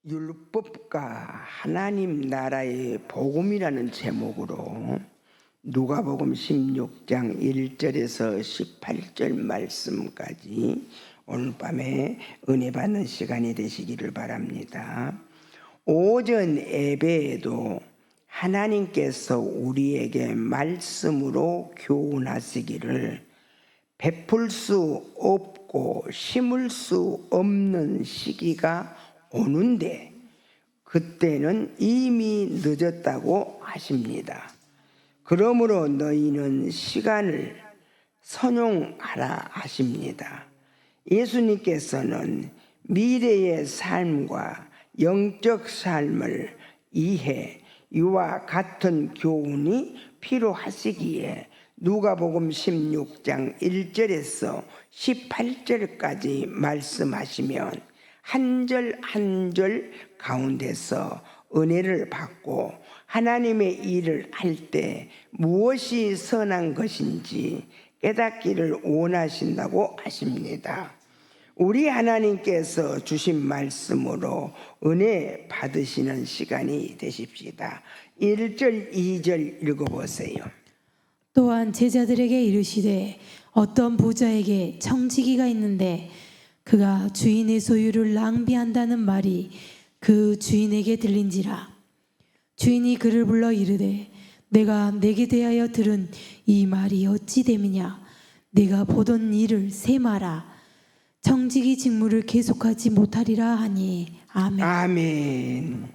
율법과 하나님 나라의 복음이라는 제목으로 누가복음 16장 1절에서 18절 말씀까지 오늘 밤에 은혜 받는 시간이 되시기를 바랍니다. 오전 예배에도 하나님께서 우리에게 말씀으로 교훈하시기를 베풀 수 없고 심을 수 없는 시기가 오는데 그때는 이미 늦었다고 하십니다. 그러므로 너희는 시간을 선용하라 하십니다. 예수님께서는 미래의 삶과 영적 삶을 이해 이와 같은 교훈이 필요하시기에 누가복음 16장 1절에서 18절까지 말씀하시면 한 절 한 절 가운데서 은혜를 받고 하나님의 일을 할 때 무엇이 선한 것인지 깨닫기를 원하신다고 하십니다. 우리 하나님께서 주신 말씀으로 은혜 받으시는 시간이 되십시다. 1절 2절 읽어보세요. 또한 제자들에게 이르시되 어떤 부자에게 청지기가 있는데 그가 주인의 소유를 낭비한다는 말이 그 주인에게 들린지라. 주인이 그를 불러 이르되 내가 내게 대하여 들은 이 말이 어찌 됨이냐. 내가 보던 일을 세마라. 청지기 직무를 계속하지 못하리라 하니. 아멘. 아멘.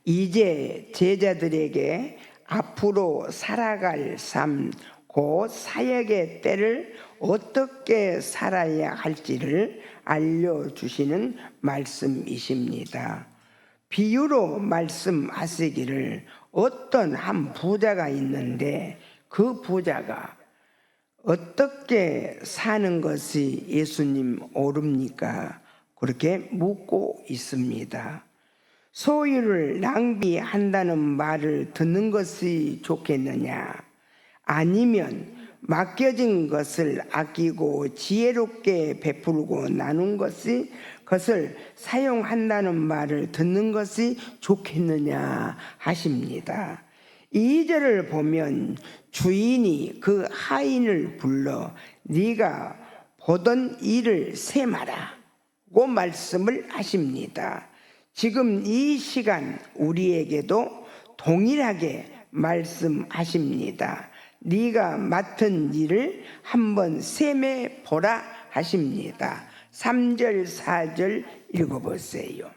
이제 제자들에게 앞으로 살아갈 삶, 곧 사역의 때를 어떻게 살아야 할지를 알려주시는 말씀이십니다. 비유로 말씀하시기를 어떤 한 부자가 있는데 그 부자가 어떻게 사는 것이 예수님 옳습니까? 그렇게 묻고 있습니다. 소유를 낭비한다는 말을 듣는 것이 좋겠느냐? 아니면 맡겨진 것을 아끼고 지혜롭게 베풀고 나눈 것을 사용한다는 말을 듣는 것이 좋겠느냐 하십니다. 2절을 보면 주인이 그 하인을 불러 네가 보던 일을 세마라고 말씀을 하십니다. 지금 이 시간 우리에게도 동일하게 말씀하십니다. 네가 맡은 일을 한번 셈해 보라 하십니다. 3절 4절 읽어보세요.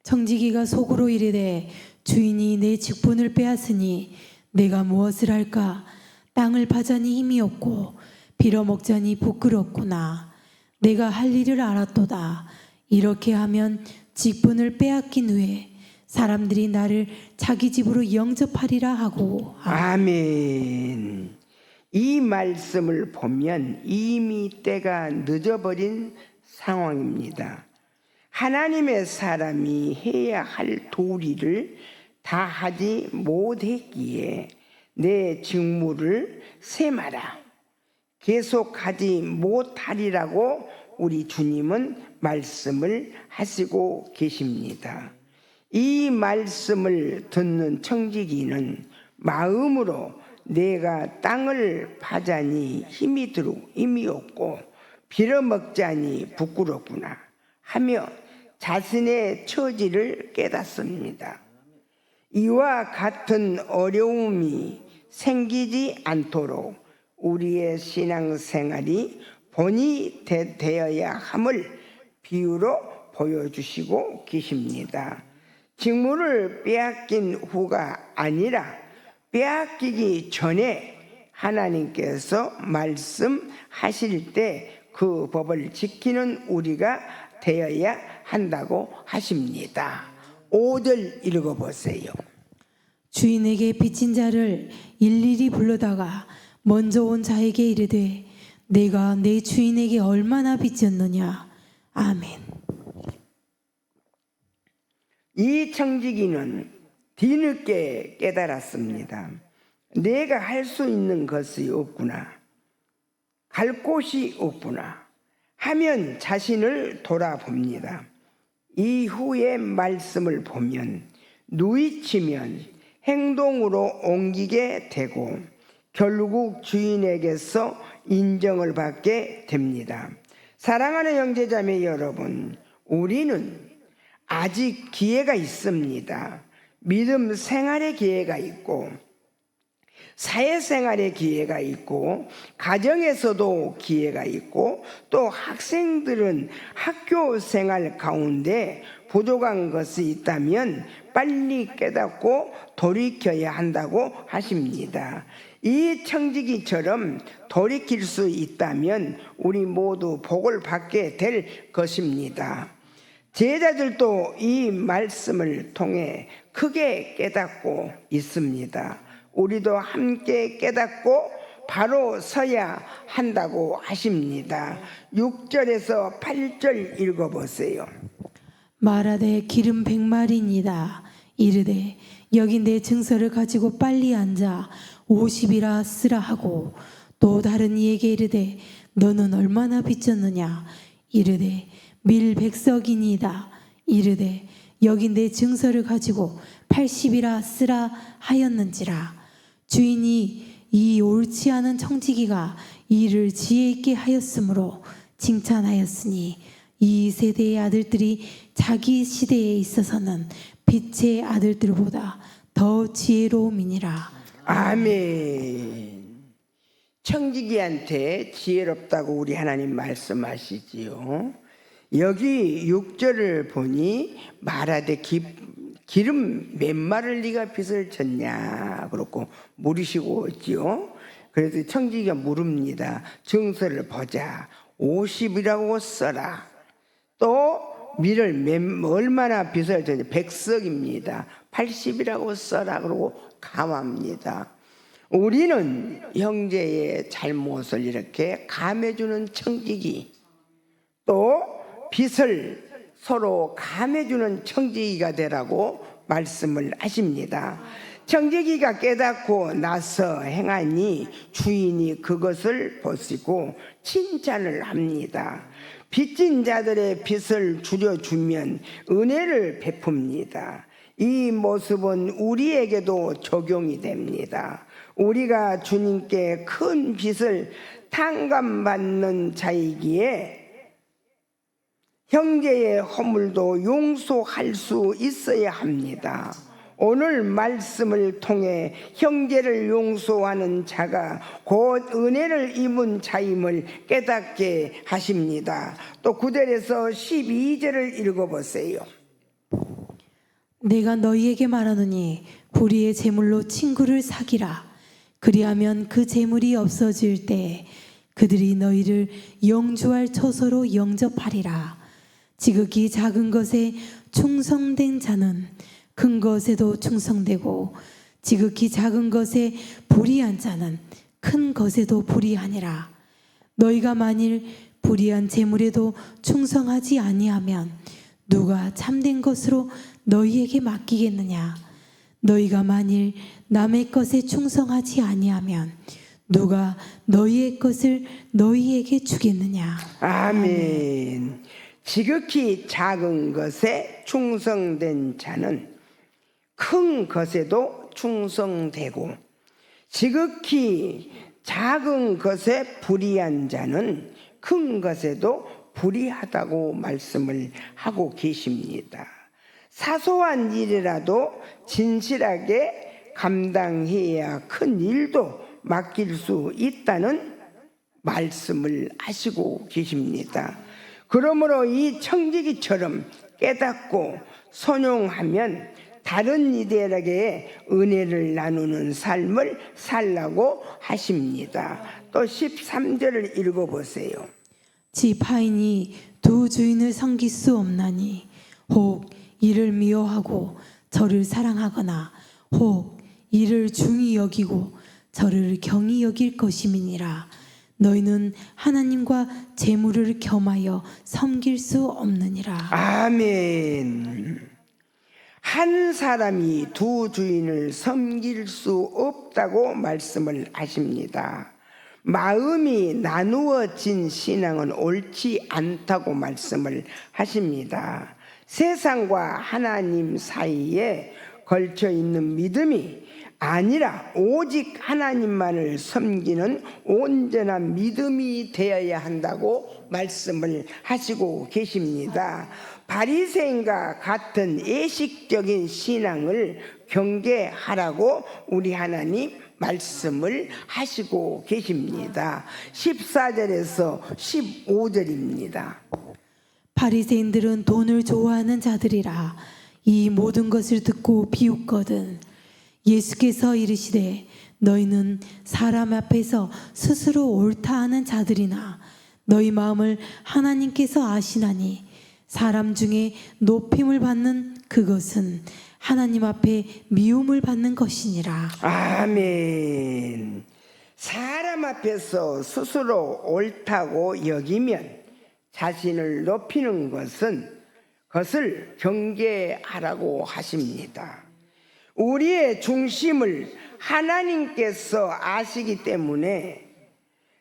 청지기가 속으로 이르되 주인이 내 직분을 빼앗으니 내가 무엇을 할까. 땅을 파자니 힘이 없고 빌어먹자니 부끄럽구나. 내가 할 일을 알았도다. 이렇게 하면 직분을 빼앗긴 후에 사람들이 나를 자기 집으로 영접하리라 하고. 아멘. 이 말씀을 보면 이미 때가 늦어버린 상황입니다. 하나님의 사람이 해야 할 도리를 다 하지 못했기에 내 직무를 세마라. 계속하지 못하리라고 우리 주님은 말씀을 하시고 계십니다. 이 말씀을 듣는 청지기는 마음으로 내가 땅을 파자니 힘이 없고 빌어먹자니 부끄럽구나 하며 자신의 처지를 깨닫습니다. 이와 같은 어려움이 생기지 않도록 우리의 신앙생활이 본이 되어야 함을 비유로 보여주시고 계십니다. 직무를 빼앗긴 후가 아니라 빼앗기기 전에 하나님께서 말씀하실 때 그 법을 지키는 우리가 되어야 한다고 하십니다. 5절 읽어보세요. 주인에게 빚진 자를 일일이 불러다가 먼저 온 자에게 이르되 내가 내 주인에게 얼마나 빚졌느냐. 아멘. 이 청지기는 뒤늦게 깨달았습니다. 내가 할 수 있는 것이 없구나. 갈 곳이 없구나 하면 자신을 돌아봅니다. 이후의 말씀을 보면 누이치면 행동으로 옮기게 되고 결국 주인에게서 인정을 받게 됩니다. 사랑하는 형제자매 여러분, 우리는 아직 기회가 있습니다. 믿음 생활의 기회가 있고 사회생활의 기회가 있고 가정에서도 기회가 있고 또 학생들은 학교 생활 가운데 부족한 것이 있다면 빨리 깨닫고 돌이켜야 한다고 하십니다. 이 청지기처럼 돌이킬 수 있다면 우리 모두 복을 받게 될 것입니다. 제자들도 이 말씀을 통해 크게 깨닫고 있습니다. 우리도 함께 깨닫고 바로 서야 한다고 하십니다. 6절에서 8절 읽어보세요. 말하되 기름 100마리니이다. 이르되 여기 내 증서를 가지고 빨리 앉아 50이라 쓰라 하고 또 다른 이에게 이르되 너는 얼마나 빚졌느냐. 이르되 밀 100석이니이다. 이르되 여기 내 증서를 가지고 80이라 쓰라 하였는지라. 주인이 이 옳지 않은 청지기가 이를 지혜 있게 하였으므로 칭찬하였으니 이 세대의 아들들이 자기 시대에 있어서는 빛의 아들들보다 더 지혜로움이니라. 아멘. 청지기한테 지혜롭다고 우리 하나님 말씀하시지요. 여기 6절을 보니 말하되 기름 몇 마를 네가 빚을 졌냐 그렇고 물으시고 있지요. 그래서 청지기가 물읍니다. 증서를 보자. 50이라고 써라. 또 밀을 얼마나 빚을 졌냐. 100석입니다. 80이라고 써라. 그러고 감합니다. 우리는 형제의 잘못을 이렇게 감해주는 청지기, 또 빚을 서로 감해주는 청지기가 되라고 말씀을 하십니다. 청지기가 깨닫고 나서 행하니 주인이 그것을 보시고 칭찬을 합니다. 빚진 자들의 빚을 줄여주면 은혜를 베풉니다. 이 모습은 우리에게도 적용이 됩니다. 우리가 주님께 큰 빚을 탕감받는 자이기에 형제의 허물도 용서할 수 있어야 합니다. 오늘 말씀을 통해 형제를 용서하는 자가 곧 은혜를 입은 자임을 깨닫게 하십니다. 또 9절에서 12절을 읽어보세요. 내가 너희에게 말하노니 불의의 제물로 친구를 사기라. 그리하면 그 제물이 없어질 때 그들이 너희를 영주할 처소로 영접하리라. 지극히 작은 것에 충성된 자는 큰 것에도 충성되고 지극히 작은 것에 불의한 자는 큰 것에도 불의하니라. 너희가 만일 불의한 제물에도 충성하지 아니하면 누가 참된 것으로 너희에게 맡기겠느냐. 너희가 만일 남의 것에 충성하지 아니하면 누가 너희의 것을 너희에게 주겠느냐. 아멘. 지극히 작은 것에 충성된 자는 큰 것에도 충성되고 지극히 작은 것에 불의한 자는 큰 것에도 불의하다고 말씀을 하고 계십니다. 사소한 일이라도 진실하게 감당해야 큰 일도 맡길 수 있다는 말씀을 하시고 계십니다. 그러므로 이 청지기처럼 깨닫고 선용하면 다른 이들에게 은혜를 나누는 삶을 살라고 하십니다. 또 13절을 읽어보세요. 지파인이 두 주인을 섬길 수 없나니 혹 이를 미워하고 저를 사랑하거나 혹 이를 중히 여기고 저를 경히 여길 것임이니라. 너희는 하나님과 재물을 겸하여 섬길 수 없느니라. 아멘. 한 사람이 두 주인을 섬길 수 없다고 말씀을 하십니다. 마음이 나누어진 신앙은 옳지 않다고 말씀을 하십니다. 세상과 하나님 사이에 걸쳐 있는 믿음이 아니라 오직 하나님만을 섬기는 온전한 믿음이 되어야 한다고 말씀을 하시고 계십니다. 바리새인과 같은 예식적인 신앙을 경계하라고 우리 하나님 말씀을 하시고 계십니다. 14절에서 15절입니다. 바리새인들은 돈을 좋아하는 자들이라 이 모든 것을 듣고 비웃거든 예수께서 이르시되 너희는 사람 앞에서 스스로 옳다 하는 자들이나 너희 마음을 하나님께서 아시나니 사람 중에 높임을 받는 그것은 하나님 앞에 미움을 받는 것이니라. 아멘. 사람 앞에서 스스로 옳다고 여기면 자신을 높이는 것을 경계하라고 하십니다. 우리의 중심을 하나님께서 아시기 때문에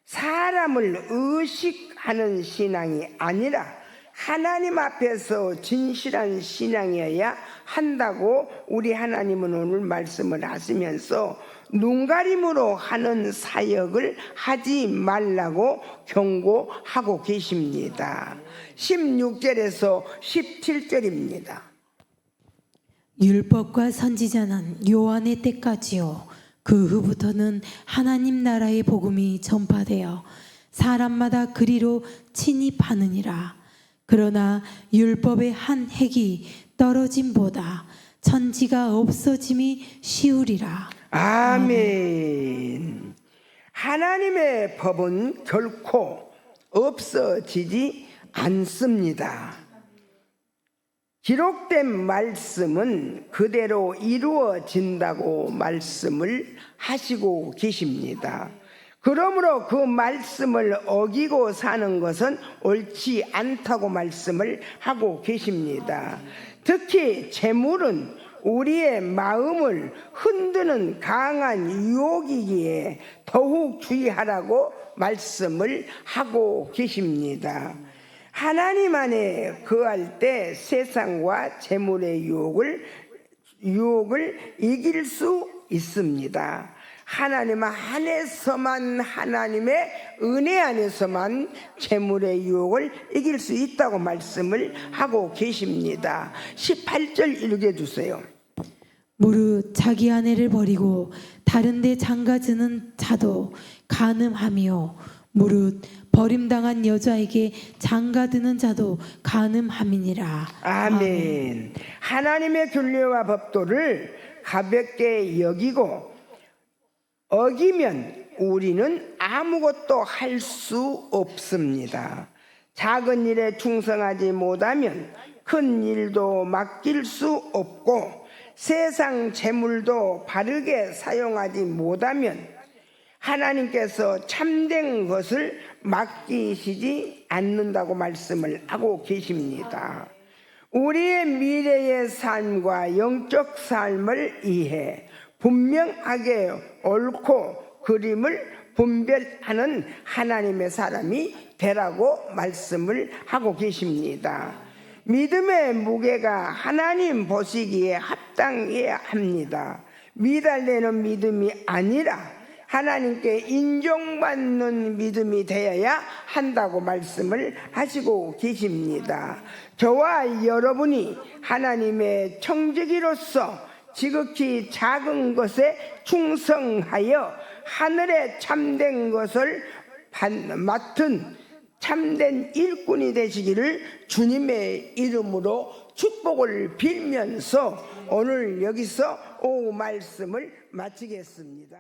사람을 의식하는 신앙이 아니라 하나님 앞에서 진실한 신앙이어야 한다고 우리 하나님은 오늘 말씀을 하시면서 눈가림으로 하는 사역을 하지 말라고 경고하고 계십니다. 16절에서 17절입니다. 율법과 선지자는 요한의 때까지요 그 후부터는 하나님 나라의 복음이 전파되어 사람마다 그리로 침입하느니라. 그러나 율법의 한 획이 떨어짐보다 천지가 없어짐이 쉬우리라. 아멘. 하나님의 법은 결코 없어지지 않습니다. 기록된 말씀은 그대로 이루어진다고 말씀을 하시고 계십니다. 그러므로 그 말씀을 어기고 사는 것은 옳지 않다고 말씀을 하고 계십니다. 특히 재물은 우리의 마음을 흔드는 강한 유혹이기에 더욱 주의하라고 말씀을 하고 계십니다. 하나님 안에 거할 때 세상과 재물의 유혹을 이길 수 있습니다. 하나님 안에서만, 하나님의 은혜 안에서만 재물의 유혹을 이길 수 있다고 말씀을 하고 계십니다. 18절 읽어주세요. 무릇 자기 아내를 버리고 다른 데 장가드는 자도 간음하며 무릇 버림당한 여자에게 장가드는 자도 간음함이니라. 아멘. 하나님의 균례와 법도를 가볍게 여기고 어기면 우리는 아무것도 할 수 없습니다. 작은 일에 충성하지 못하면 큰 일도 맡길 수 없고 세상 재물도 바르게 사용하지 못하면 하나님께서 참된 것을 맡기시지 않는다고 말씀을 하고 계십니다. 우리의 미래의 삶과 영적 삶을 이해 분명하게 옳고 그름을 분별하는 하나님의 사람이 되라고 말씀을 하고 계십니다. 믿음의 무게가 하나님 보시기에 합당해야 합니다. 미달되는 믿음이 아니라 하나님께 인정받는 믿음이 되어야 한다고 말씀을 하시고 계십니다. 저와 여러분이 하나님의 청지기로서 지극히 작은 것에 충성하여 하늘의 참된 것을 맡은 참된 일꾼이 되시기를 주님의 이름으로 축복을 빌면서 오늘 여기서 오후 말씀을 마치겠습니다.